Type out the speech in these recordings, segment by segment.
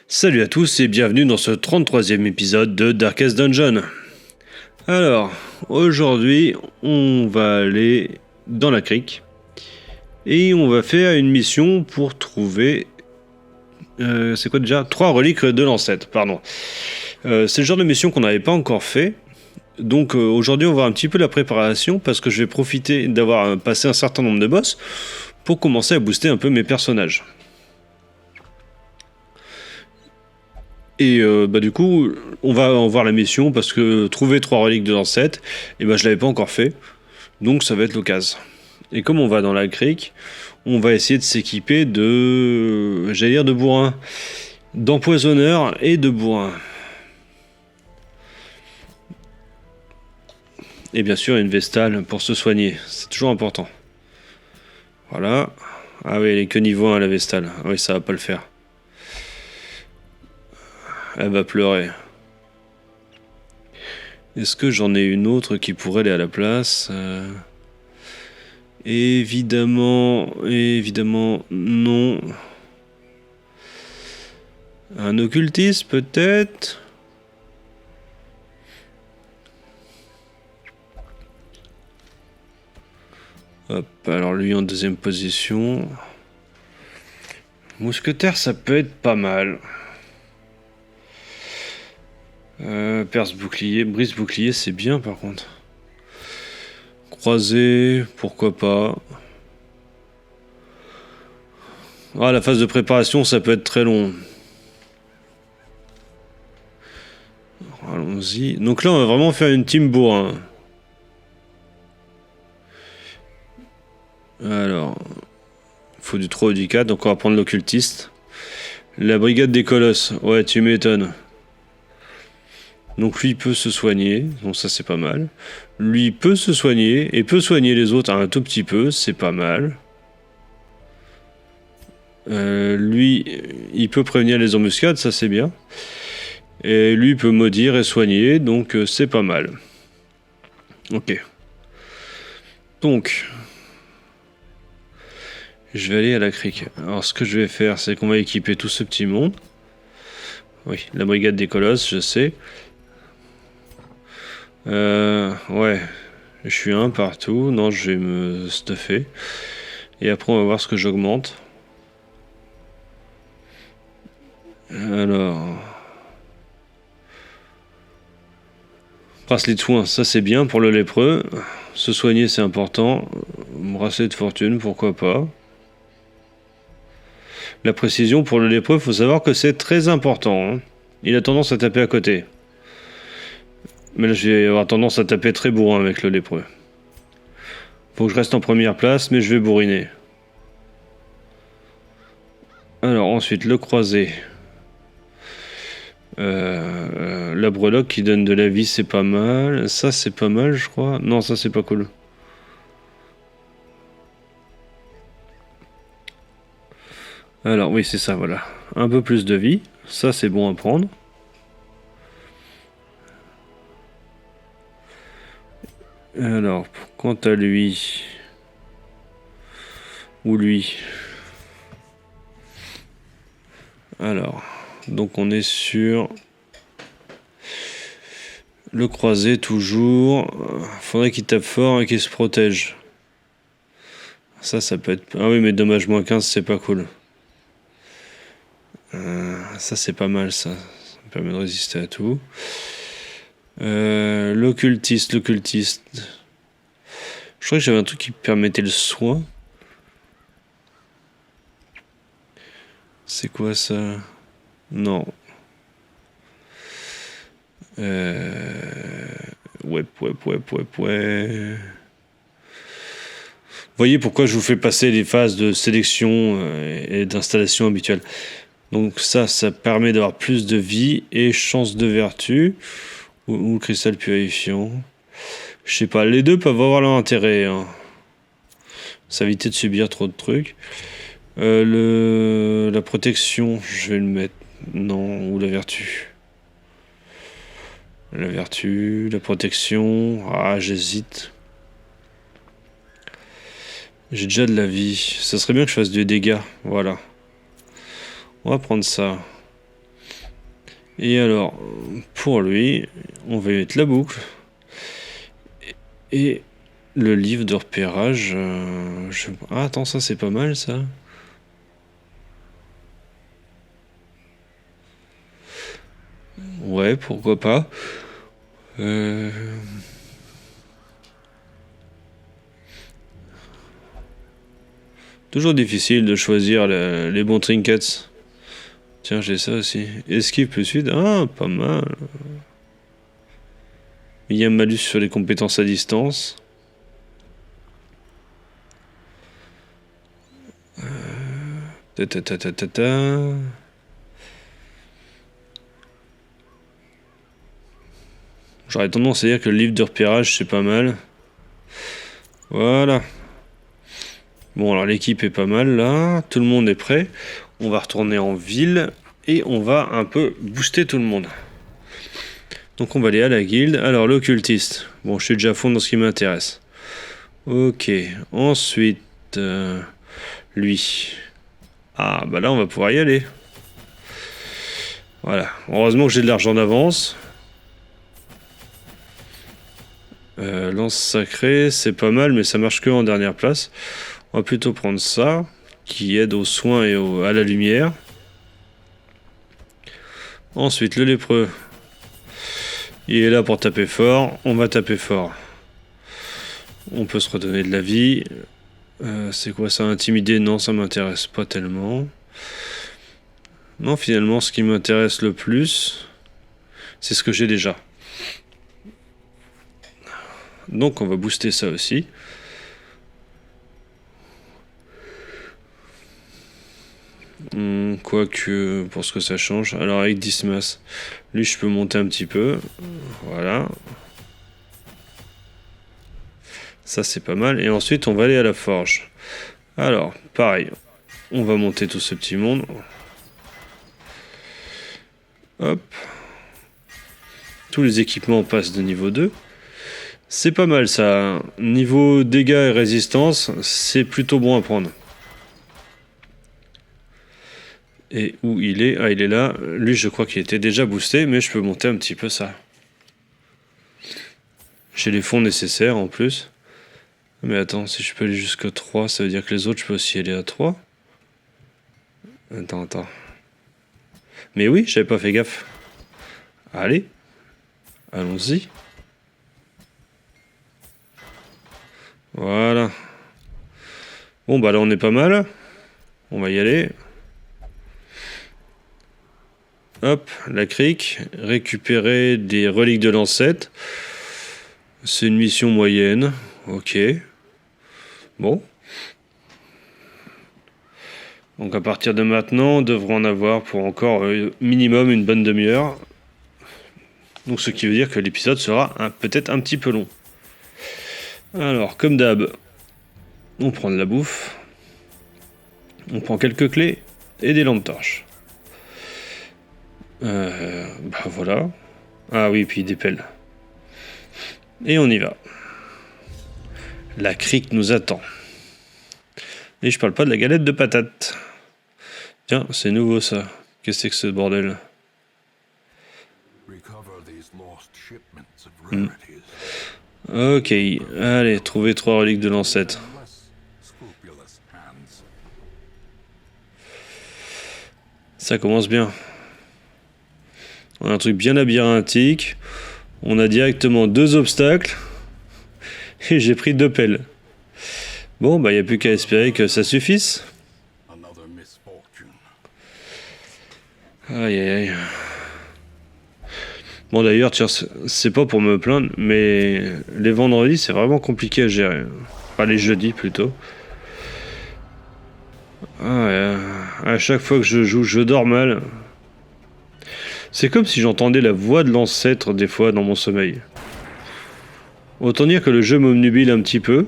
Salut à tous et bienvenue dans ce 33e épisode de Darkest Dungeon. Alors, aujourd'hui, on va aller dans la crique et on va faire une mission pour trouver... c'est quoi déjà 3 reliques de l'ancêtre, pardon. C'est le genre de mission qu'on n'avait pas encore fait. Donc aujourd'hui, on va voir un petit peu la préparation parce que je vais profiter d'avoir passé un certain nombre de boss pour commencer à booster un peu mes personnages. Et du coup, on va en voir la mission parce que trouver 3 reliques de l'ancêtre, je l'avais pas encore fait. Donc ça va être l'occasion. Et comme on va dans la crique, on va essayer de s'équiper de bourrin, d'empoisonneur et de bourrin. Et bien sûr, une vestale pour se soigner, c'est toujours important. Voilà. Ah oui, elle est que niveau 1 la vestale. Ah oui, ça va pas le faire. Elle va pleurer. Est-ce que j'en ai une autre qui pourrait aller à la place Évidemment, non. Un occultiste, peut-être. Hop, alors lui en deuxième position. Mousquetaire, ça peut être pas mal. Perce bouclier, brise bouclier, c'est bien par contre. Croisé, pourquoi pas. Ah, la phase de préparation, ça peut être très long. Allons-y. Donc là, on va vraiment faire une team bourrin. Alors, il faut du 3 ou du 4, donc on va prendre l'occultiste. La brigade des colosses, ouais, tu m'étonnes. Donc lui peut se soigner, donc ça c'est pas mal. Lui peut se soigner, et peut soigner les autres un tout petit peu, c'est pas mal. Lui, il peut prévenir les embuscades, ça c'est bien. Et lui peut maudire et soigner, donc c'est pas mal. Ok. Donc, je vais aller à la crique. Alors ce que je vais faire, c'est qu'on va équiper tout ce petit monde. Oui, la brigade des colosses, je sais. Ouais, je suis un partout. Non, je vais me stuffer. Et après, on va voir ce que j'augmente. Alors... Bracelet de soin, ça c'est bien pour le lépreux. Se soigner, c'est important. Bracelet de fortune, pourquoi pas. La précision pour le lépreux, faut savoir que c'est très important. Hein. Il a tendance à taper à côté. Mais là, je vais avoir tendance à taper très bourrin avec le lépreux. Faut que je reste en première place, mais je vais bourriner. Alors, ensuite, le croisé. La breloque qui donne de la vie, c'est pas mal. Ça, c'est pas mal, je crois. Non, ça, c'est pas cool. Alors, oui, c'est ça, voilà. Un peu plus de vie. Ça, c'est bon à prendre. Alors, quant à lui... Ou lui... Alors... Donc on est sur le croisé toujours. Faudrait qu'il tape fort et qu'il se protège. Ça peut être... Ah oui, mais dommage, moins 15, c'est pas cool. Ça, c'est pas mal, ça. Ça me permet de résister à tout. L'occultiste. Je crois que j'avais un truc qui permettait le soin. C'est quoi, ça? Non. Ouais. Vous voyez pourquoi je vous fais passer les phases de sélection et d'installation habituelles. Donc ça permet d'avoir plus de vie et chance de vertu. Ou cristal purifiant. Je sais pas, les deux peuvent avoir leur intérêt. Hein. Ça évite de subir trop de trucs. La protection, je vais le mettre. Non, ou la vertu. La vertu, la protection. Ah, j'hésite. J'ai déjà de la vie. Ça serait bien que je fasse des dégâts. Voilà. On va prendre ça. Et alors, pour lui, on va mettre la boucle. Et le livre de repérage. Ah, attends, ça c'est pas mal ça. Ouais, pourquoi pas. Toujours difficile de choisir les bons trinkets. Tiens, j'ai ça aussi. Esquive plus vite. Ah, pas mal. Il y a un malus sur les compétences à distance. J'aurais tendance à dire que le livre de repérage c'est pas mal. Voilà. Bon, alors l'équipe est pas mal là. Tout le monde est prêt. On va retourner en ville et on va un peu booster tout le monde. Donc on va aller à la guilde. Alors l'occultiste. Bon, je suis déjà à fond dans ce qui m'intéresse. Ok. Ensuite, lui. Ah, bah là on va pouvoir y aller. Voilà. Heureusement que j'ai de l'argent d'avance. Lance sacrée, c'est pas mal, mais ça marche que en dernière place. On va plutôt prendre ça, qui aide aux soins et à la lumière. Ensuite, le lépreux. Il est là pour taper fort. On va taper fort. On peut se redonner de la vie. C'est quoi ça, intimider? Non, ça m'intéresse pas tellement. Non, finalement, ce qui m'intéresse le plus, c'est ce que j'ai déjà. Donc, on va booster ça aussi. Quoique, pour ce que ça change. Alors, avec Dismas, lui, je peux monter un petit peu. Voilà. Ça, c'est pas mal. Et ensuite, on va aller à la forge. Alors, pareil. On va monter tout ce petit monde. Hop. Tous les équipements passent de niveau 2. C'est pas mal ça. Niveau dégâts et résistance, c'est plutôt bon à prendre. Et où il est? Ah, il est là. Lui, je crois qu'il était déjà boosté, mais je peux monter un petit peu ça. J'ai les fonds nécessaires en plus. Mais attends, si je peux aller jusqu'à 3, ça veut dire que les autres, je peux aussi aller à 3. Attends. Mais oui, j'avais pas fait gaffe. Allez. Allons-y. Voilà. Bon, bah là, on est pas mal. On va y aller. Hop, la crique. Récupérer des reliques de l'ancêtre. C'est une mission moyenne. Ok. Bon. Donc à partir de maintenant, on devrait en avoir pour encore minimum une bonne demi-heure. Donc ce qui veut dire que l'épisode sera peut-être un petit peu long. Alors, comme d'hab, on prend de la bouffe. On prend quelques clés et des lampes torches. Bah voilà. Ah oui, puis des pelles. Et on y va. La crique nous attend. Et je parle pas de la galette de patates. Tiens, c'est nouveau ça. Qu'est-ce que c'est que ce bordel? Ok, allez, trouver 3 reliques de l'ancêtre. Ça commence bien. On a un truc bien labyrinthique. On a directement 2 obstacles. Et j'ai pris 2 pelles. Bon, bah, il n'y a plus qu'à espérer que ça suffise. Aïe aïe aïe. Bon, d'ailleurs, tiens, c'est pas pour me plaindre, mais les vendredis, c'est vraiment compliqué à gérer. Enfin, les jeudis plutôt. À chaque fois que je joue, je dors mal. C'est comme si j'entendais la voix de l'ancêtre des fois dans mon sommeil. Autant dire que le jeu m'obnubile un petit peu.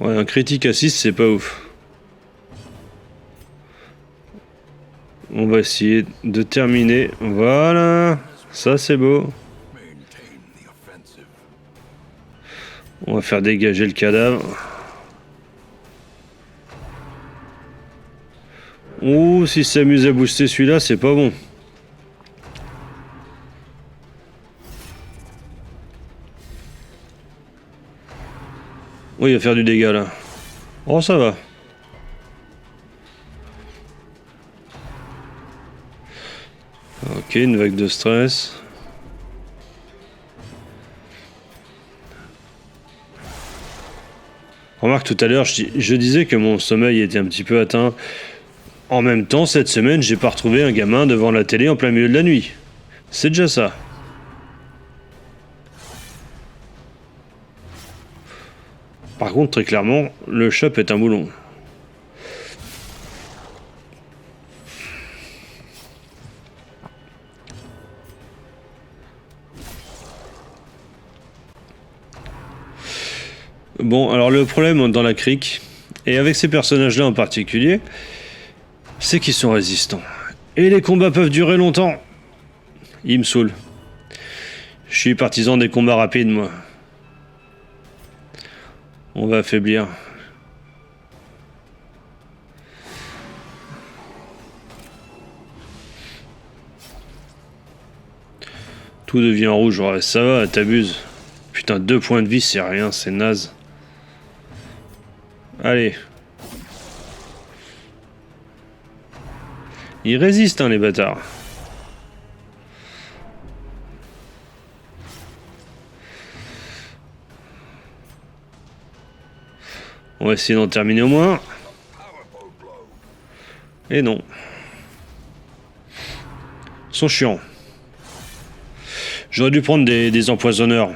Ouais, un critique à 6, c'est pas ouf. On va essayer de terminer. Voilà, ça c'est beau. On va faire dégager le cadavre. Oh, s'il s'amuse à booster celui-là, c'est pas bon. Oui, il va faire du dégât là. Oh, ça va. Ok, une vague de stress. Remarque, tout à l'heure, je disais que mon sommeil était un petit peu atteint. En même temps, cette semaine, j'ai pas retrouvé un gamin devant la télé en plein milieu de la nuit. C'est déjà ça. Par contre, très clairement, le shop est un boulon. Bon, alors le problème dans la crique, et avec ces personnages-là en particulier, c'est qu'ils sont résistants. Et les combats peuvent durer longtemps. Ils me saoulent. Je suis partisan des combats rapides, moi. On va affaiblir. Tout devient rouge. Ouais, ça va, t'abuses. Putain, 2 points de vie, c'est rien, c'est naze. Allez. Ils résistent, hein, les bâtards. On va essayer d'en terminer au moins. Et non. Ils sont chiants. J'aurais dû prendre des empoisonneurs.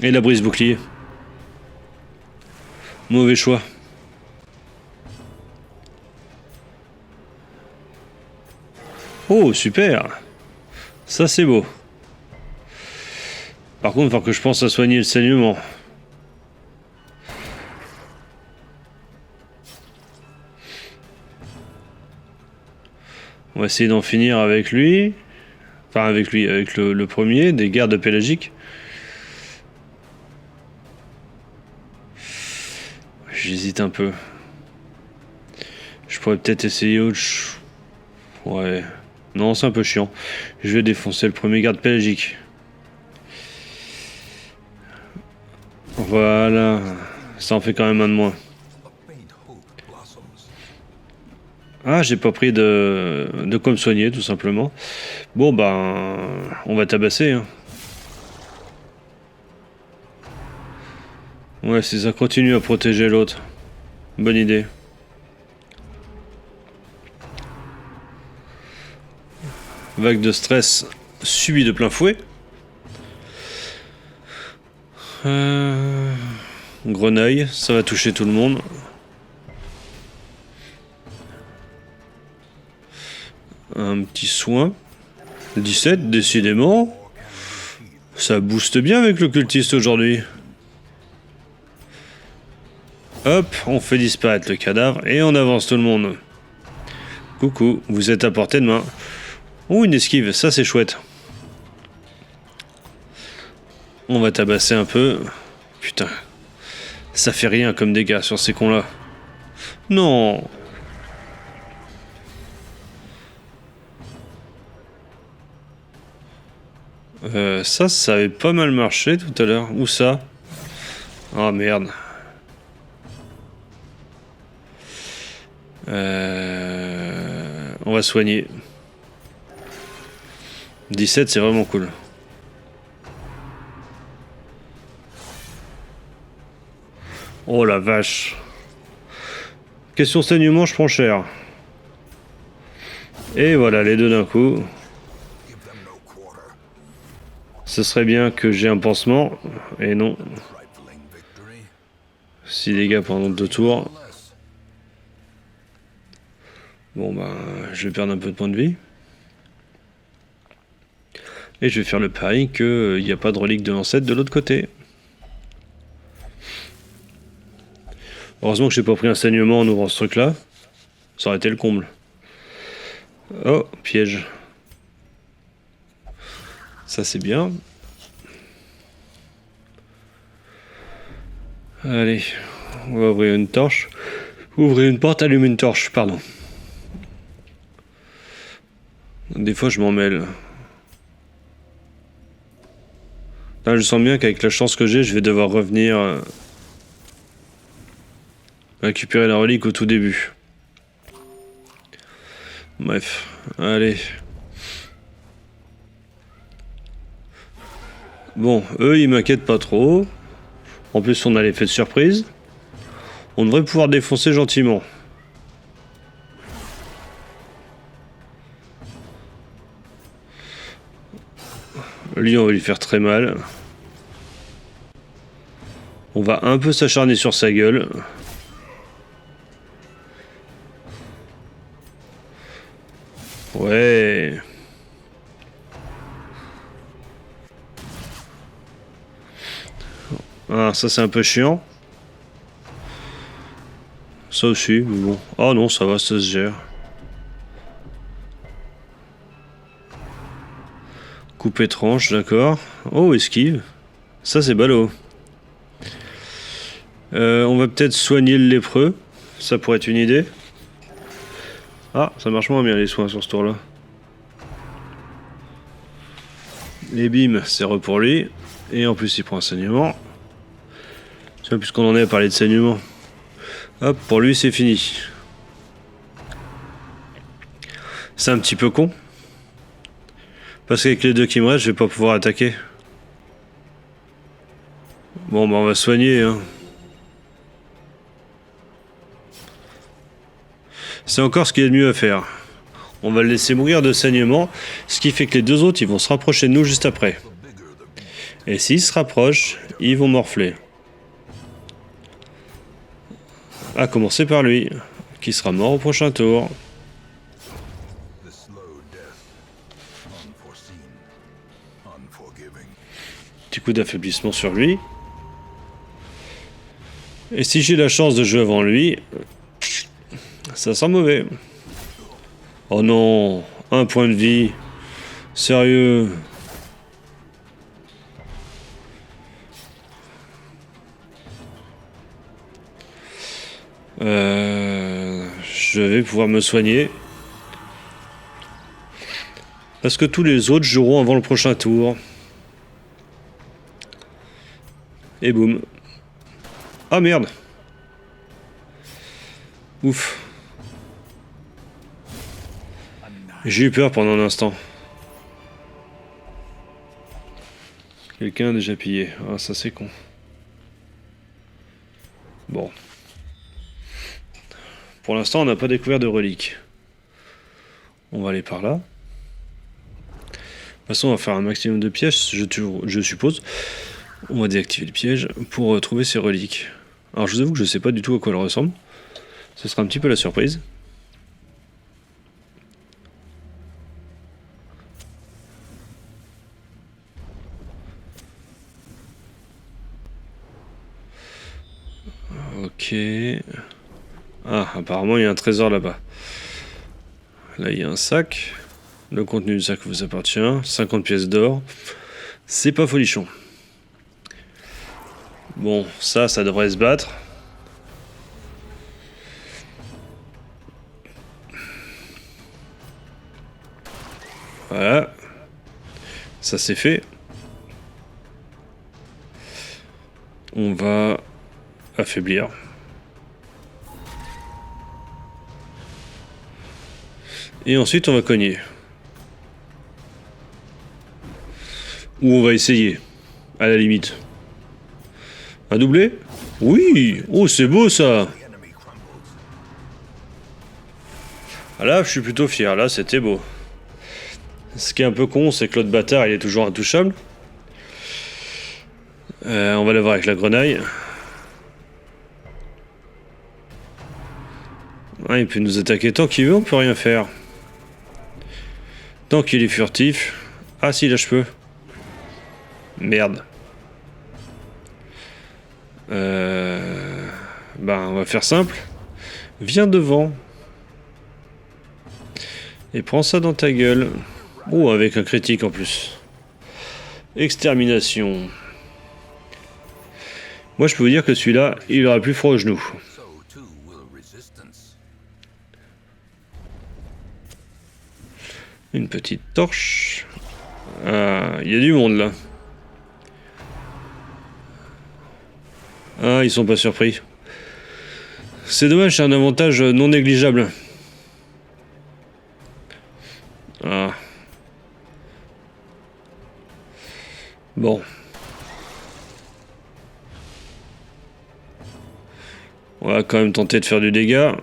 Et la brise bouclier. Mauvais choix. Oh, super. Ça, c'est beau. Par contre, il faut que je pense à soigner le saignement. On va essayer d'en finir avec lui. Enfin, avec lui, avec le premier, des gardes pélagiques. J'hésite un peu. Je pourrais peut-être essayer autre chose. Ouais. Non, c'est un peu chiant. Je vais défoncer le premier garde pélagique. Voilà. Ça en fait quand même un de moins. Ah, j'ai pas pris de quoi me soigner, tout simplement. Bon, ben, on va tabasser. Hein. Ouais, si ça continue à protéger l'autre. Bonne idée. Vague de stress subie de plein fouet. Grenaille, ça va toucher tout le monde. Un petit soin. 17, décidément. Ça booste bien avec le cultiste aujourd'hui. Hop, on fait disparaître le cadavre et on avance tout le monde. Coucou, vous êtes à portée de main. Oh, une esquive, ça c'est chouette. On va tabasser un peu. Putain, ça fait rien comme dégâts sur ces cons-là. Non. Ça avait pas mal marché tout à l'heure. Où ça? Oh merde. On va soigner. 17, c'est vraiment cool. Oh la vache. Question saignement, je prends cher. Et voilà, les deux d'un coup. Ce serait bien que j'ai un pansement. Et non. 6 dégâts pendant 2 tours. Bon ben, je vais perdre un peu de points de vie. Et je vais faire le pari qu'il n'y a pas de relique de l'ancêtre de l'autre côté. Heureusement que j'ai pas pris un saignement en ouvrant ce truc là. Ça aurait été le comble. Oh, piège. Ça c'est bien. Allez, on va ouvrir une torche. Ouvrir une porte, allumer une torche, pardon. Des fois, je m'en mêle. Là, je sens bien qu'avec la chance que j'ai, je vais devoir revenir récupérer la relique au tout début. Bref, allez. Bon, eux, ils m'inquiètent pas trop. En plus, on a l'effet de surprise. On devrait pouvoir défoncer gentiment. Lui, on va lui faire très mal. On va un peu s'acharner sur sa gueule. Ouais. Ah, ça c'est un peu chiant. Ça aussi, mais bon. Oh non, ça va, ça se gère. Coupe étrange, d'accord. Oh, esquive. Ça c'est ballot. On va peut-être soigner le lépreux. Ça pourrait être une idée. Ah, ça marche moins bien les soins sur ce tour-là. Et bim, c'est re pour lui. Et en plus, il prend un saignement. Tiens, puisqu'on en est à parler de saignement. Hop, pour lui, c'est fini. C'est un petit peu con. Parce qu'avec les deux qui me restent, je vais pas pouvoir attaquer. Bon, bah on va soigner, hein. C'est encore ce qu'il y a de mieux à faire. On va le laisser mourir de saignement, ce qui fait que les deux autres, ils vont se rapprocher de nous juste après. Et s'ils se rapprochent, ils vont morfler. À commencer par lui, qui sera mort au prochain tour. Petit coup d'affaiblissement sur lui. Et si j'ai la chance de jouer avant lui, ça sent mauvais. Oh non, un point de vie. Sérieux. Je vais pouvoir me soigner. Parce que tous les autres joueront avant le prochain tour. Et boum. Ah merde. Ouf. J'ai eu peur pendant un instant. Quelqu'un a déjà pillé. Ah, ça c'est con. Bon. Pour l'instant, on n'a pas découvert de relique. On va aller par là. De toute façon, on va faire un maximum de pièges, je suppose. On va désactiver le piège pour trouver ces reliques. Alors, je vous avoue que je sais pas du tout à quoi elles ressemblent. Ce sera un petit peu la surprise. Ok. Ah, apparemment, il y a un trésor là-bas. Là, il y a un sac. Le contenu du sac vous appartient. 50 pièces d'or. C'est pas folichon. Bon, ça devrait se battre. Voilà. Ça c'est fait. On va affaiblir. Et ensuite on va cogner. Ou on va essayer. À la limite. Un doublé? Oui! Oh, c'est beau ça! Ah là, je suis plutôt fier. Là, c'était beau. Ce qui est un peu con, c'est que l'autre bâtard, il est toujours intouchable. On va le voir avec la grenaille. Ah, il peut nous attaquer tant qu'il veut, on peut rien faire. Tant qu'il est furtif. Ah si, là je peux. Merde. Ben, on va faire simple. Viens devant. Et prends ça dans ta gueule. Oh, avec un critique en plus. Extermination. Moi, je peux vous dire que celui-là, il aura plus froid aux genoux. Une petite torche. Ah, il y a du monde là. Ah, ils sont pas surpris. C'est dommage, c'est un avantage non négligeable. Ah. Bon. On va quand même tenter de faire du dégât.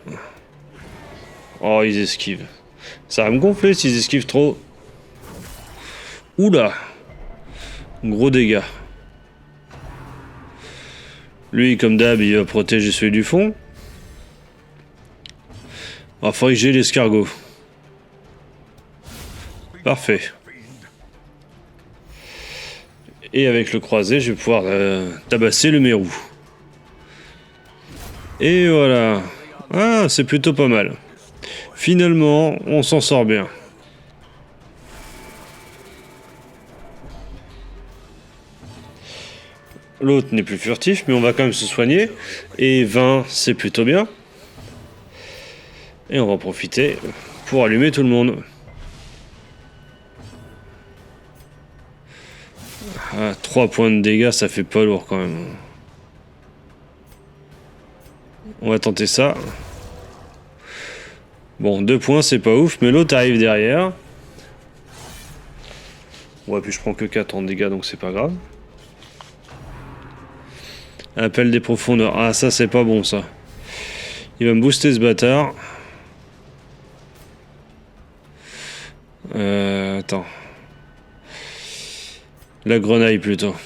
Oh, ils esquivent. Ça va me gonfler s'ils esquivent trop. Oula. Gros dégâts. Lui, comme d'hab, il va protéger celui du fond. Il faudrait que j'ai l'escargot. Parfait. Et avec le croisé, je vais pouvoir tabasser le mérou. Et voilà. Ah, c'est plutôt pas mal. Finalement, on s'en sort bien. L'autre n'est plus furtif, mais on va quand même se soigner. Et 20, c'est plutôt bien. Et on va en profiter pour allumer tout le monde. Ah, 3 points de dégâts, ça fait pas lourd quand même. On va tenter ça. Bon, 2 points, c'est pas ouf, mais l'autre arrive derrière. Ouais, puis je prends que 4 en dégâts, donc c'est pas grave. Appel des profondeurs. Ah, ça, c'est pas bon, ça. Il va me booster ce bâtard. Attends. La grenaille, plutôt.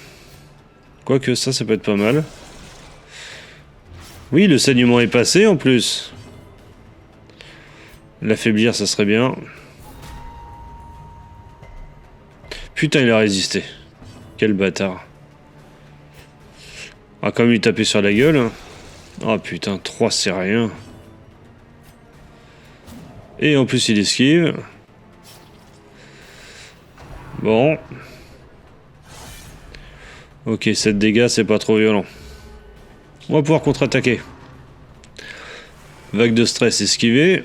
Quoique, ça peut être pas mal. Oui, le saignement est passé, en plus. L'affaiblir, ça serait bien. Putain, il a résisté. Quel bâtard. Ah, comme lui taper sur la gueule. Ah putain, 3 c'est rien. Et en plus il esquive. Bon. Ok, 7 dégâts, c'est pas trop violent. On va pouvoir contre-attaquer. Vague de stress esquivée.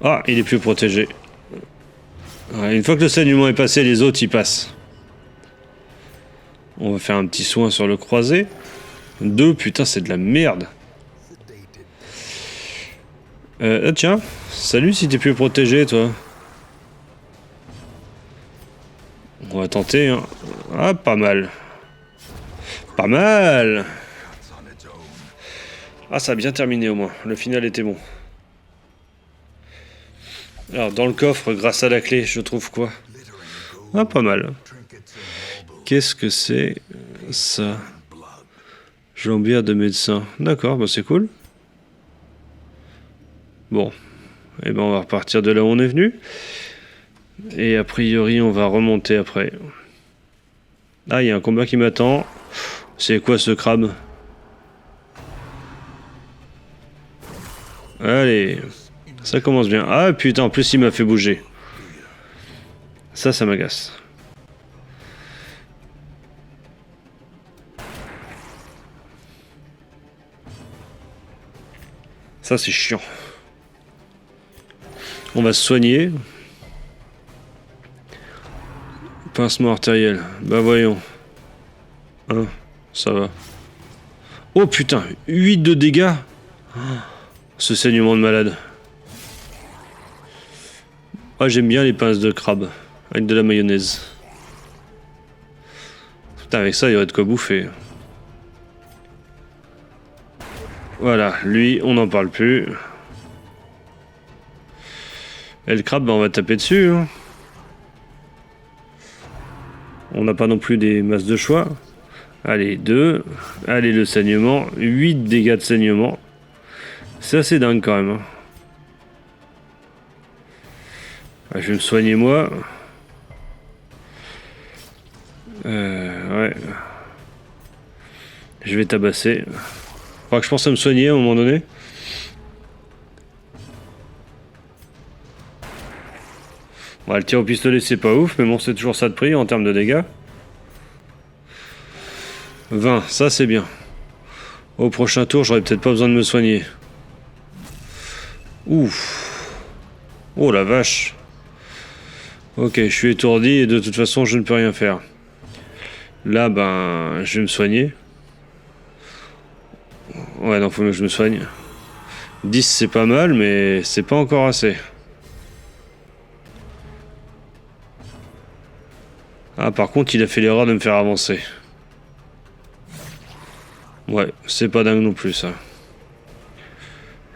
Ah, il est plus protégé. Ouais, une fois que le saignement est passé, les autres y passent. On va faire un petit soin sur le croisé. 2, putain, c'est de la merde. Ah tiens, salut si t'es plus protégé, toi. On va tenter, hein. Ah, pas mal. Pas mal. Ah, ça a bien terminé au moins. Le final était bon. Alors, dans le coffre, grâce à la clé, je trouve quoi? Ah, pas mal. Qu'est-ce que c'est, ça? Jambière de médecin. D'accord, bah c'est cool. Bon. Et ben on va repartir de là où on est venu. Et a priori, on va remonter après. Ah, il y a un combat qui m'attend. C'est quoi ce crabe? Allez. Ça commence bien. Ah putain, en plus il m'a fait bouger. Ça m'agace. Ça c'est chiant. On va se soigner. Pincement artériel. Bah voyons. Hein, ça va. Oh putain, 8 de dégâts. Oh, ce saignement de malade. Ah, j'aime bien les pinces de crabe. Avec de la mayonnaise. Putain, avec ça, il y aurait de quoi bouffer. Voilà, lui, on n'en parle plus. Et le crabe, bah, on va taper dessus. Hein. On n'a pas non plus des masses de choix. Allez, 2. Allez, le saignement. 8 dégâts de saignement. C'est assez dingue quand même. Hein. Ah, je vais me soigner moi. Ouais. Je vais tabasser. Faudra que je pense à me soigner à un moment donné. Bon, le tir au pistolet c'est pas ouf, mais bon c'est toujours ça de prix en termes de dégâts. 20, ça c'est bien. Au prochain tour j'aurai peut-être pas besoin de me soigner. Ouf. Oh la vache. Ok, je suis étourdi et de toute façon je ne peux rien faire. Là, ben, je vais me soigner. Ouais, non, faut que je me soigne. 10 c'est pas mal, mais c'est pas encore assez. Ah, par contre, il a fait l'erreur de me faire avancer. Ouais, c'est pas dingue non plus, ça.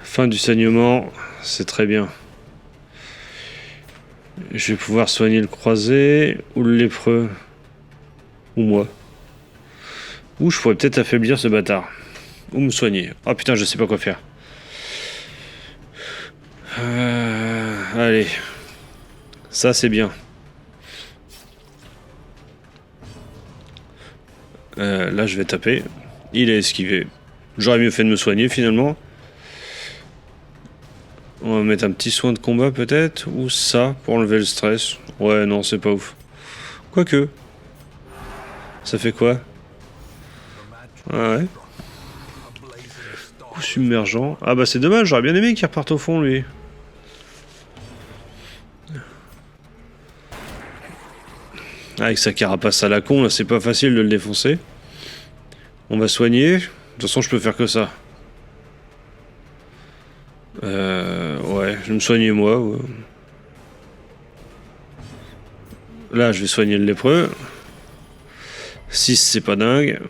Fin du saignement, c'est très bien. Je vais pouvoir soigner le croisé ou le lépreux. Ou moi. Ou je pourrais peut-être affaiblir ce bâtard. Ou me soigner. Oh putain, je sais pas quoi faire. Allez. Ça, c'est bien. Là, je vais taper. Il a esquivé. J'aurais mieux fait de me soigner, finalement. On va mettre un petit soin de combat, peut-être. Ou ça, pour enlever le stress. Ouais, non, c'est pas ouf. Quoique. Ça fait quoi? Ah ouais. Coup submergent. Ah bah c'est dommage, j'aurais bien aimé qu'il reparte au fond, lui. Avec sa carapace à la con, là, c'est pas facile de le défoncer. On va soigner. De toute façon, je peux faire que ça. Ouais, je vais me soigner moi. Ouais. Là, je vais soigner le lépreux. 6, c'est pas dingue.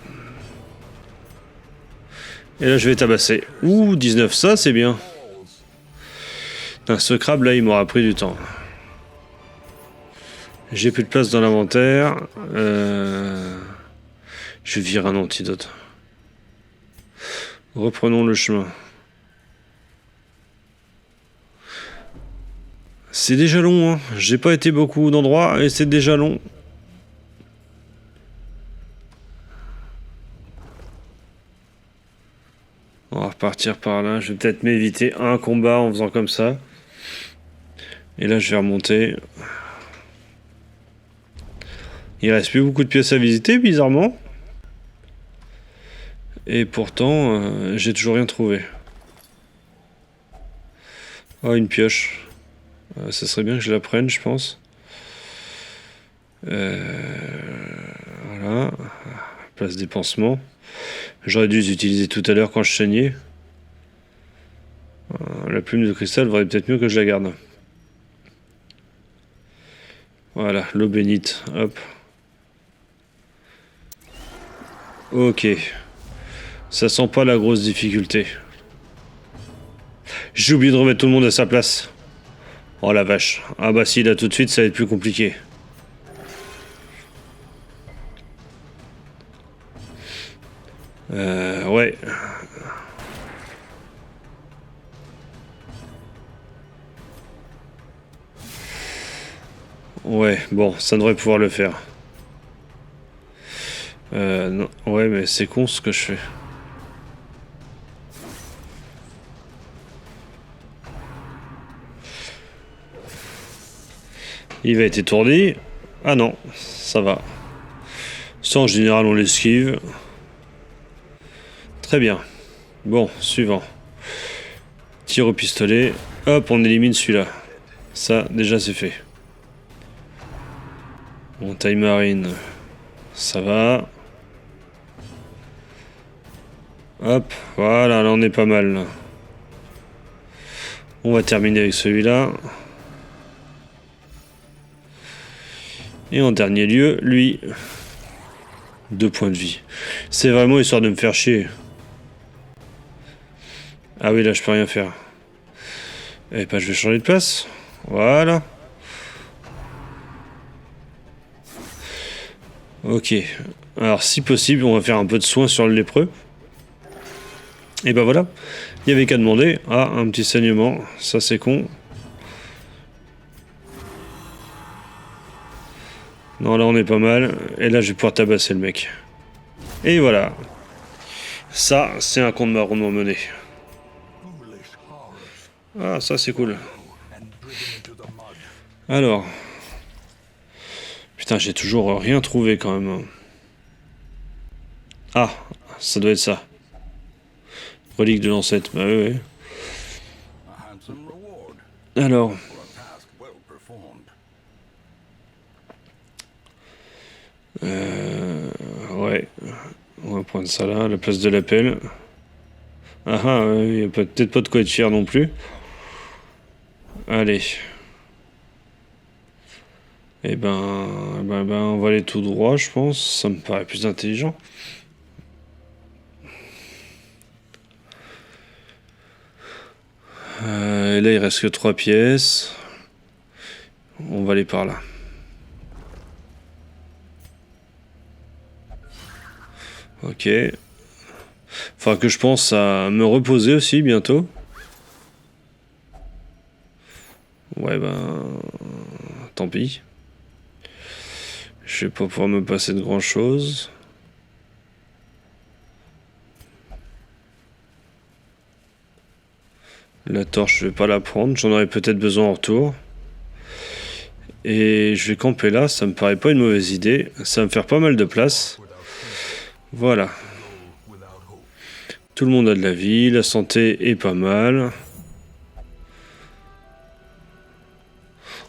Et là, je vais tabasser. Ouh, 19, ça, c'est bien. Ce crabe, là, il m'aura pris du temps. J'ai plus de place dans l'inventaire. Je vire un antidote. Reprenons le chemin. C'est déjà long, hein. J'ai pas été beaucoup d'endroits et c'est déjà long. On va repartir par là. Je vais peut-être m'éviter un combat en faisant comme ça. Et là, je vais remonter. Il reste plus beaucoup de pièces à visiter, bizarrement. Et pourtant, j'ai toujours rien trouvé. Oh, une pioche. Ça serait bien que je la prenne, je pense. Voilà. Place des pansements. J'aurais dû les utiliser tout à l'heure quand je saignais. La plume de cristal vaudrait peut-être mieux que je la garde. Voilà, l'eau bénite. Hop. Ok. Ça sent pas la grosse difficulté. J'ai oublié de remettre tout le monde à sa place. Oh la vache. Ah bah si, là tout de suite, ça va être plus compliqué. Ouais. Ouais, bon, ça devrait pouvoir le faire. Non. Ouais, mais c'est con ce que je fais. Il va être étourdi. Ah non, ça va. Ça, en général, on l'esquive. Très bien. Bon, suivant. Tir au pistolet. Hop, on élimine celui-là. Ça, déjà, c'est fait. Bon, taille marine. Ça va. Hop, voilà, là, on est pas mal. Là. On va terminer avec celui-là. Et en dernier lieu, lui. 2 points de vie. C'est vraiment histoire de me faire chier. Ah oui, là, je peux rien faire. Eh ben, je vais changer de place. Voilà. Ok. Alors, si possible, on va faire un peu de soin sur le lépreux. Et ben voilà. Il y avait qu'à demander. Ah, un petit saignement. Ça, c'est con. Non, là, on est pas mal. Et là, je vais pouvoir tabasser le mec. Et voilà. Ça, c'est un combat rondement mené. Ah, ça, c'est cool. Alors. Putain, j'ai toujours rien trouvé, quand même. Ah, ça doit être ça. Relique de l'ancêtre. Bah oui, oui. Alors. prendre ça là, à la place de l'appel. Ah ah, il n'y a peut-être pas de quoi être fier non plus. Allez. Eh ben, on va aller tout droit, je pense. Ça me paraît plus intelligent. Et là, il reste que 3 pièces. On va aller par là. Ok. Faudra que je pense à me reposer aussi bientôt. Ouais, tant pis. Je vais pas pouvoir me passer de grand chose. La torche, je vais pas la prendre. J'en aurai peut-être besoin en retour. Et je vais camper là. Ça me paraît pas une mauvaise idée. Ça va me faire pas mal de place. Voilà. Tout le monde a de la vie. La santé est pas mal.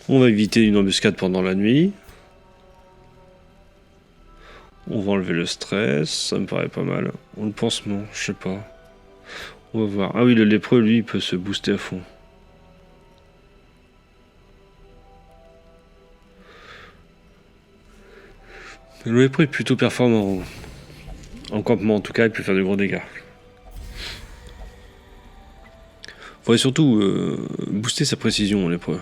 On va éviter une embuscade pendant la nuit. On va enlever le stress. Ça me paraît pas mal. On le pansement, je sais pas. On va voir. Ah oui, le lépreux, lui, il peut se booster à fond. Le lépreux est plutôt performant. En campement, en tout cas, il peut faire de gros dégâts. Faudrait surtout booster sa précision, le lépreux.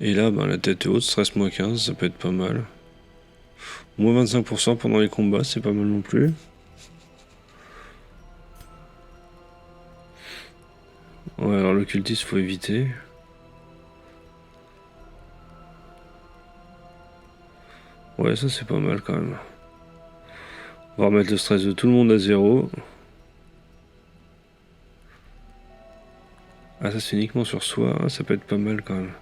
Et là, la tête haute, stress moins 15, ça peut être pas mal. Moins 25% pendant les combats, c'est pas mal non plus. Ouais, alors l'occultiste, faut éviter. Ouais, ça c'est pas mal quand même. On va remettre le stress de tout le monde à 0. Ah, ça c'est uniquement sur soi, ça peut être pas mal quand même.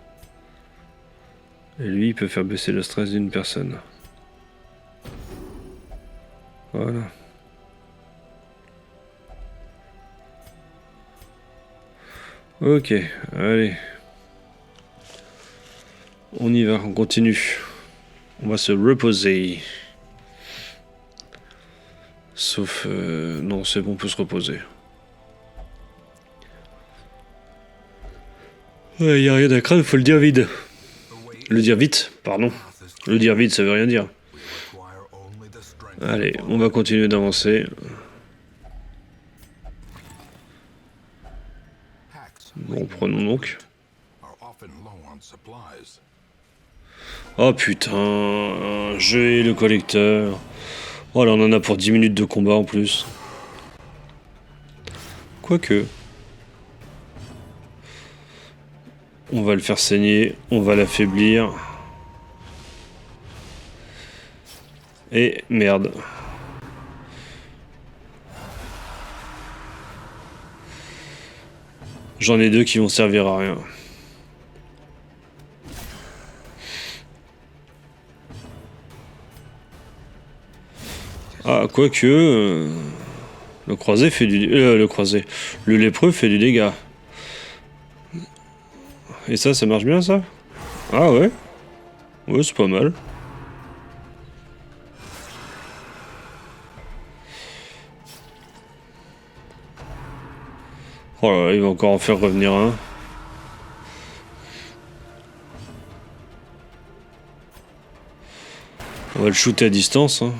Et lui, il peut faire baisser le stress d'une personne. Voilà. Ok, allez. On y va, on continue. On va se reposer. Sauf... non, c'est bon, on peut se reposer. Ouais, y a rien à craindre, faut le dire vite. Le dire vite, pardon. Le dire vite, ça veut rien dire. Allez, on va continuer d'avancer. Bon, prenons donc. Oh putain, j'ai le collecteur. Oh là, on en a pour 10 minutes de combat en plus. Quoique. On va le faire saigner, on va l'affaiblir. Et merde. J'en ai 2 qui vont servir à rien. Ah, quoique... le croisé fait du... le croisé. Le lépreux fait du dégât. Et ça marche bien, ça? Ah ouais? Ouais, c'est pas mal. Oh là là, il va encore en faire revenir un. On va le shooter à distance, hein.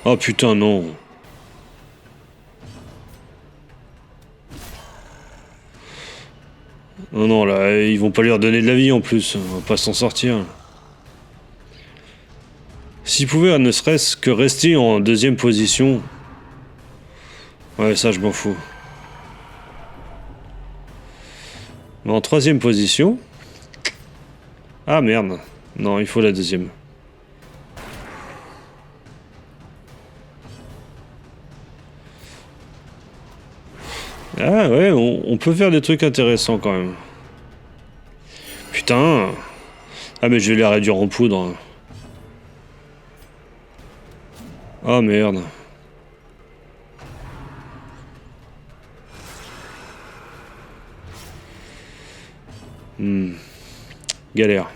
Oh putain, non. Non, non, là, ils vont pas lui redonner de la vie en plus. On va pas s'en sortir. S'il pouvait ne serait-ce que rester en 2e position. Ouais, ça, je m'en fous. Mais en 3e position. Ah merde. Non, il faut la 2e. Ah ouais, on peut faire des trucs intéressants quand même. Putain. Ah mais je vais les réduire en poudre. Ah merde. Galère.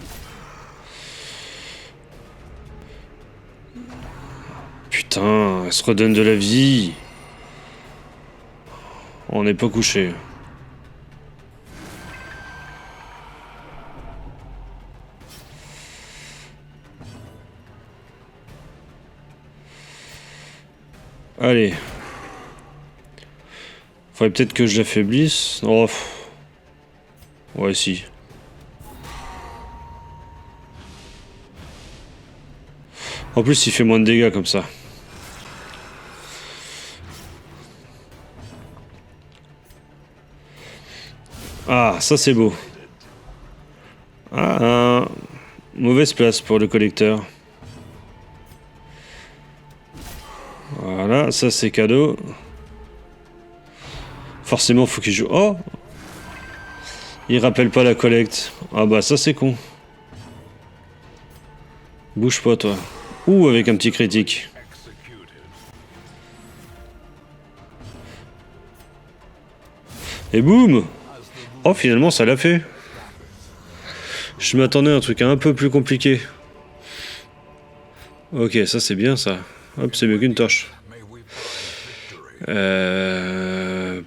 putain, elle se redonne de la vie. On n'est pas couché. Allez. Faudrait peut-être que je l'affaiblisse. Oh. Ouais, si. En plus, il fait moins de dégâts comme ça. Ah, ça c'est beau. Ah, mauvaise place pour le collecteur. Voilà, ça c'est cadeau. Forcément, faut qu'il joue. Oh! Il rappelle pas la collecte. Ah bah ça c'est con. Bouge pas toi. Ouh, avec un petit critique. Et boum! Oh, finalement ça l'a fait. Je m'attendais à un truc un peu plus compliqué. Ok, ça c'est bien ça. Hop, c'est mieux qu'une torche.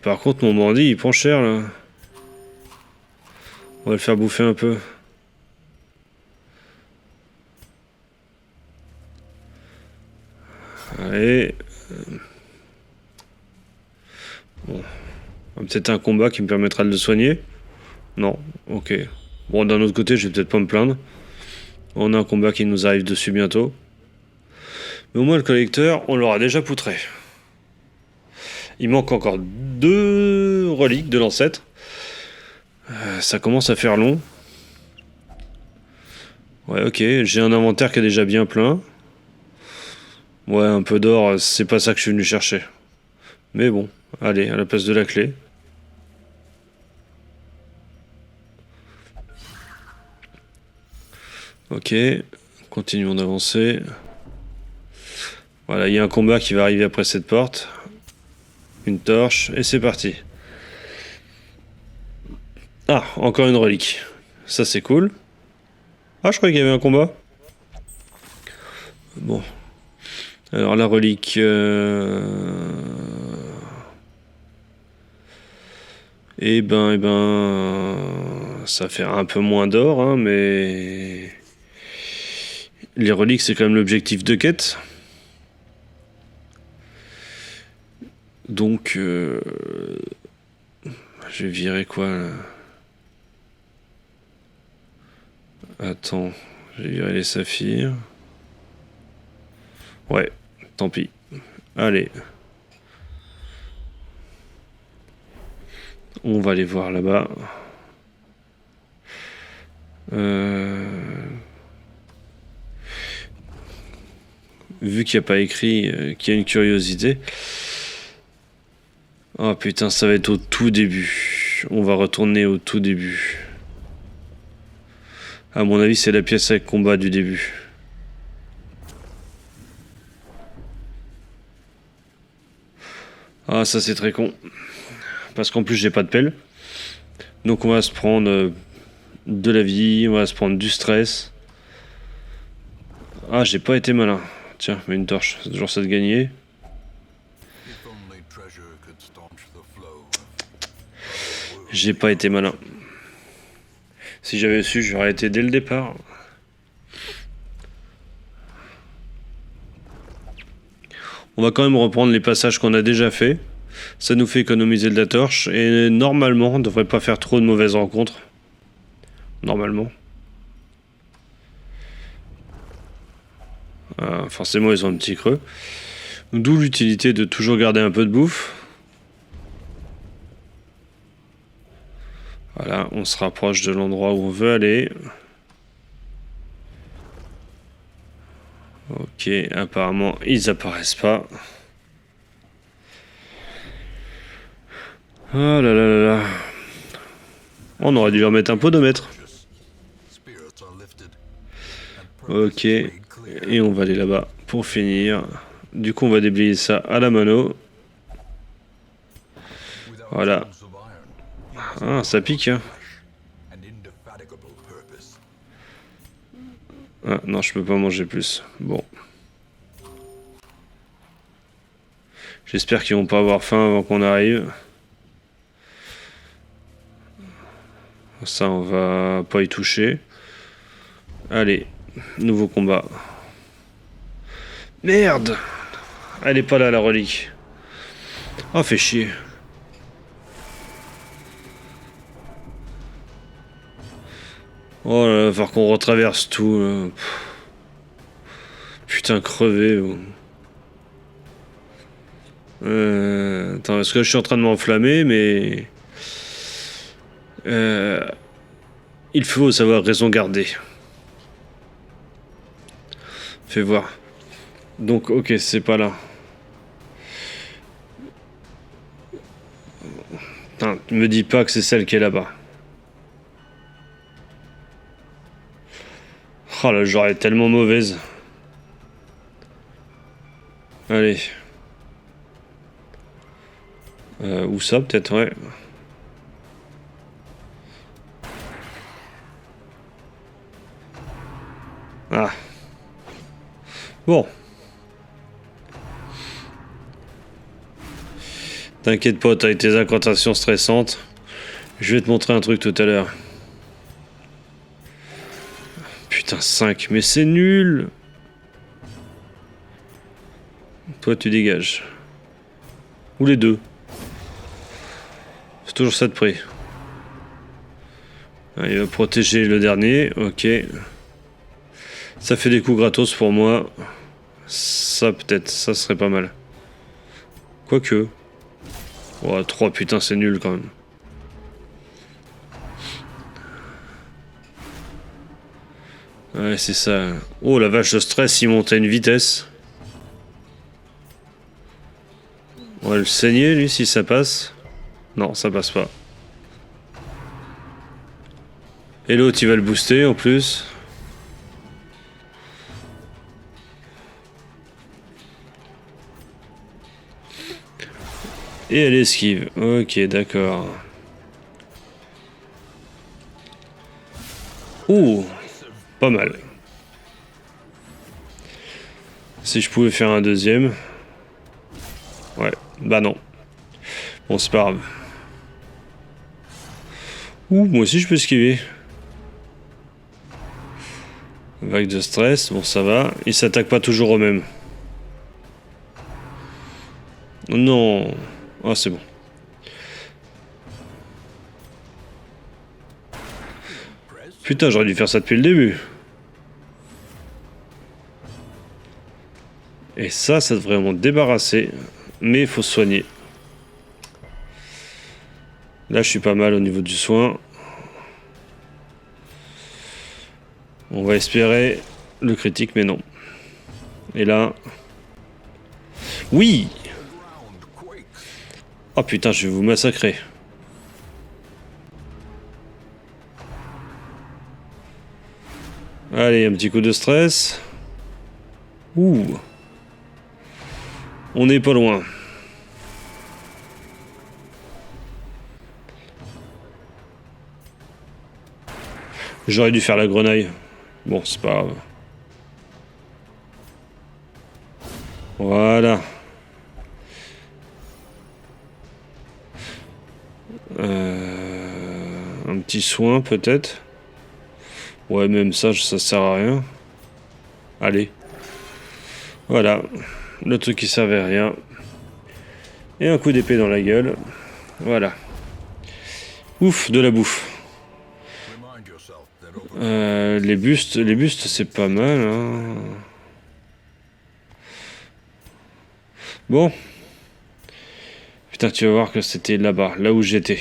Par contre, mon bandit il prend cher là. On va le faire bouffer un peu. Allez. Bon. Peut-être un combat qui me permettra de le soigner. Non, ok. Bon, d'un autre côté, je vais peut-être pas me plaindre. On a un combat qui nous arrive dessus bientôt. Mais au moins, le collecteur, on l'aura déjà poutré. Il manque encore 2 reliques de l'ancêtre. Ça commence à faire long. Ouais, ok. J'ai un inventaire qui est déjà bien plein. Ouais, un peu d'or, c'est pas ça que je suis venu chercher. Mais bon, allez, à la place de la clé. Ok, continuons d'avancer. Voilà, il y a un combat qui va arriver après cette porte. Une torche, et c'est parti. Ah, encore une relique. Ça c'est cool. Ah, je croyais qu'il y avait un combat. Bon. Alors la relique... Eh ben... Ça fait un peu moins d'or, hein, mais... Les reliques, c'est quand même l'objectif de quête. Donc... Je vais virer quoi, là? Attends, je vais virer les saphirs. Ouais, tant pis. Allez. On va aller voir là-bas. Vu qu'il n'y a pas écrit qu'il y a une curiosité. Oh putain, ça va être au tout début. On va retourner au tout début. À mon avis, c'est la pièce avec combat du début. Ah, ça c'est très con. Parce qu'en plus, j'ai pas de pelle. Donc on va se prendre de la vie, on va se prendre du stress. Ah, j'ai pas été malin. Tiens, mais une torche, c'est toujours ça de gagner. J'ai pas été malin. Si j'avais su, j'aurais été dès le départ. On va quand même reprendre les passages qu'on a déjà fait. Ça nous fait économiser de la torche. Et normalement, on ne devrait pas faire trop de mauvaises rencontres. Normalement. Ah, forcément, ils ont un petit creux. D'où l'utilité de toujours garder un peu de bouffe. Voilà, on se rapproche de l'endroit où on veut aller. Ok, apparemment, ils apparaissent pas. Oh là là là là. On aurait dû leur mettre un podomètre. Ok, et on va aller là-bas pour finir. Du coup, on va déblayer ça à la mano. Voilà. Ah, ça pique, hein. Ah, non, je peux pas manger plus. Bon. J'espère qu'ils vont pas avoir faim avant qu'on arrive. Ça, on va pas y toucher. Allez, nouveau combat. Merde! Elle est pas là, la relique. Oh, fait chier. Oh là là, va falloir qu'on retraverse tout. Là. Putain, crevé. Attends, est-ce que je suis en train de m'enflammer, mais... il faut savoir raison garder. Fais voir. Donc, ok, c'est pas là. Putain, me dis pas que c'est celle qui est là-bas. Oh la genre est tellement mauvaise. Allez. Où ça peut-être, ouais. Ah. Bon. T'inquiète pas, t'as tes incantations stressantes. Je vais te montrer un truc tout à l'heure. Putain, 5, mais c'est nul. Toi, tu dégages. Ou les deux. C'est toujours ça de prix. Ah, il va protéger le dernier, ok. Ça fait des coups gratos pour moi. Ça peut-être, ça serait pas mal. Quoique. Oh, 3, putain, c'est nul quand même. Ouais, c'est ça. Oh la vache, le stress, il monte à une vitesse. On va le saigner, lui, si ça passe. Non, ça passe pas. Et l'autre, il va le booster en plus. Et elle esquive. Ok, d'accord. Ouh, pas mal. Si je pouvais faire un deuxième. Ouais, bah non. Bon, c'est pas grave. Ouh, moi aussi je peux esquiver. Vague de stress, bon ça va. Il s'attaque pas toujours au même. Non. Oh, c'est bon. Putain, j'aurais dû faire ça depuis le début. Et ça devrait vraiment débarrasser. Mais il faut se soigner. Là, je suis pas mal au niveau du soin. On va espérer le critique, mais non. Et là... Oui! Oh putain, je vais vous massacrer. Allez, un petit coup de stress. Ouh. On n'est pas loin. J'aurais dû faire la grenaille. Bon, c'est pas grave. Voilà. Un petit soin peut-être. Ouais, même ça sert à rien. Allez. Voilà. Le truc qui servait à rien. Et un coup d'épée dans la gueule. Voilà. Ouf, de la bouffe. Les bustes c'est pas mal. Hein. Bon. Putain, tu vas voir que c'était là-bas, là où j'étais.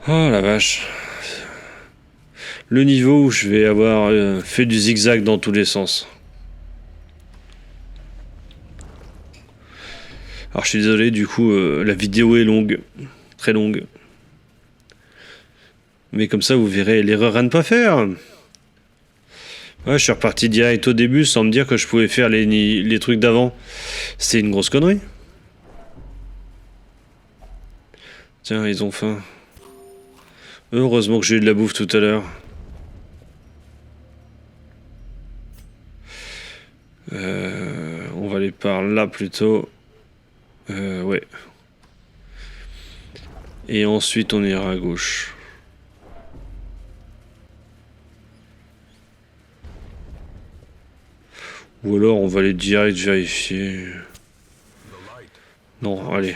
Oh la vache. Le niveau où je vais avoir fait du zigzag dans tous les sens. Alors je suis désolé, du coup la vidéo est longue, très longue. Mais comme ça vous verrez l'erreur à ne pas faire. Ouais, je suis reparti direct au début sans me dire que je pouvais faire les trucs d'avant. C'est une grosse connerie. Tiens, ils ont faim. Heureusement que j'ai eu de la bouffe tout à l'heure. On va aller par là plutôt. Ouais. Et ensuite on ira à gauche. Ou alors on va aller direct vérifier. Non, allez.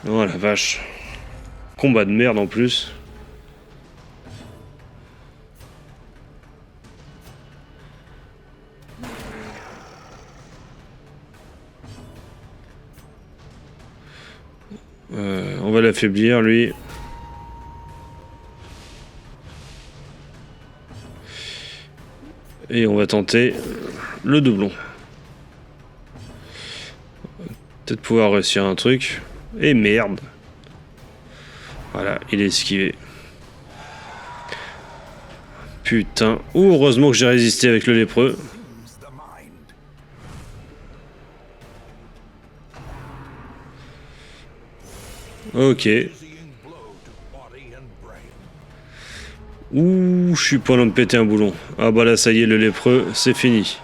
Oh la vache. Combat de merde en plus. On va l'affaiblir lui. Et on va tenter le doublon. Peut-être pouvoir réussir un truc. Et merde. Voilà, il est esquivé. Putain. Ouh, heureusement que j'ai résisté avec le lépreux. Ok. Ouh, je suis pas loin de péter un boulon. Ah bah là, ça y est, le lépreux, c'est fini.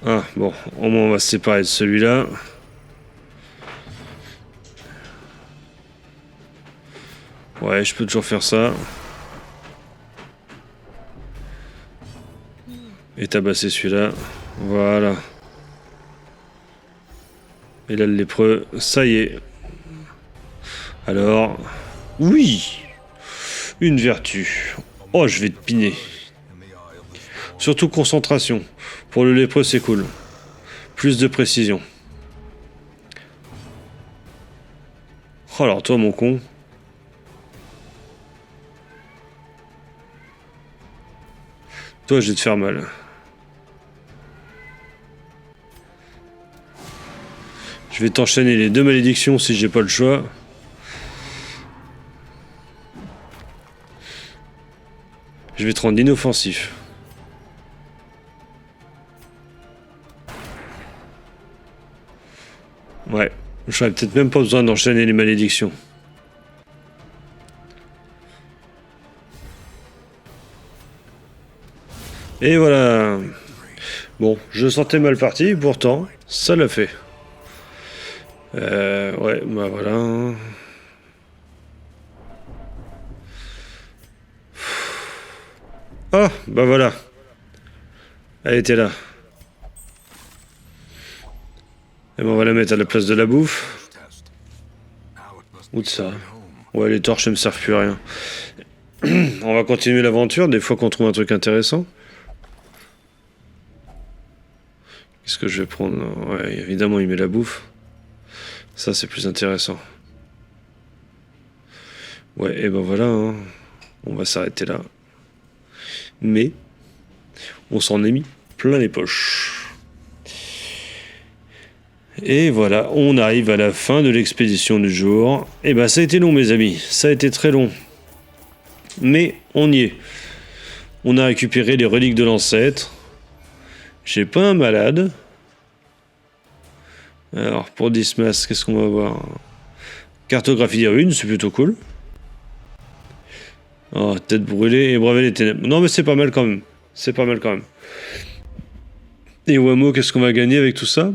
Ah, bon, au moins on va se séparer de celui-là. Ouais, je peux toujours faire ça. Et tabasser celui-là. Voilà. Et là, le lépreux, ça y est. Alors... Oui! Une vertu. Oh, je vais te piner. Surtout concentration. Pour le lépreux, c'est cool. Plus de précision. Oh, alors toi, mon con. Toi, je vais te faire mal. Je vais t'enchaîner les 2 malédictions si j'ai pas le choix. Je vais te rendre inoffensif. Ouais, j'aurais peut-être même pas besoin d'enchaîner les malédictions. Et voilà. Bon, je sentais mal parti, pourtant, ça l'a fait. Ouais, bah voilà. Ah, bah voilà. Elle était là. Et ben on va la mettre à la place de la bouffe. Ou de ça. Ouais, les torches ne me servent plus à rien. On va continuer l'aventure, des fois qu'on trouve un truc intéressant. Qu'est-ce que je vais prendre? Ouais, évidemment, il met la bouffe. Ça, c'est plus intéressant. Ouais, et ben voilà, hein. On va s'arrêter là. Mais, on s'en est mis plein les poches. Et voilà, on arrive à la fin de l'expédition du jour. Et ben, ça a été long, mes amis. Ça a été très long. Mais, on y est. On a récupéré les reliques de l'ancêtre. J'ai pas un malade. Alors, pour Dismas, qu'est-ce qu'on va voir? Cartographie des ruines, c'est plutôt cool. Oh, tête brûlée et braver les ténèbres. Non, mais c'est pas mal quand même. C'est pas mal quand même. Et Wamo, qu'est-ce qu'on va gagner avec tout ça?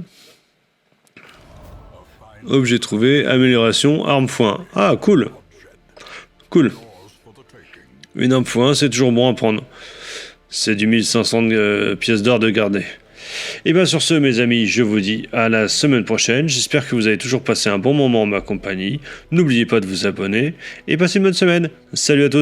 Objet trouvé, amélioration, arme foin. Ah, cool. Cool. Une arme foin, c'est toujours bon à prendre. C'est du 1500 pièces d'or de garder. Et bien sur ce, mes amis, je vous dis à la semaine prochaine. J'espère que vous avez toujours passé un bon moment en ma compagnie. N'oubliez pas de vous abonner et passez une bonne semaine. Salut à tous.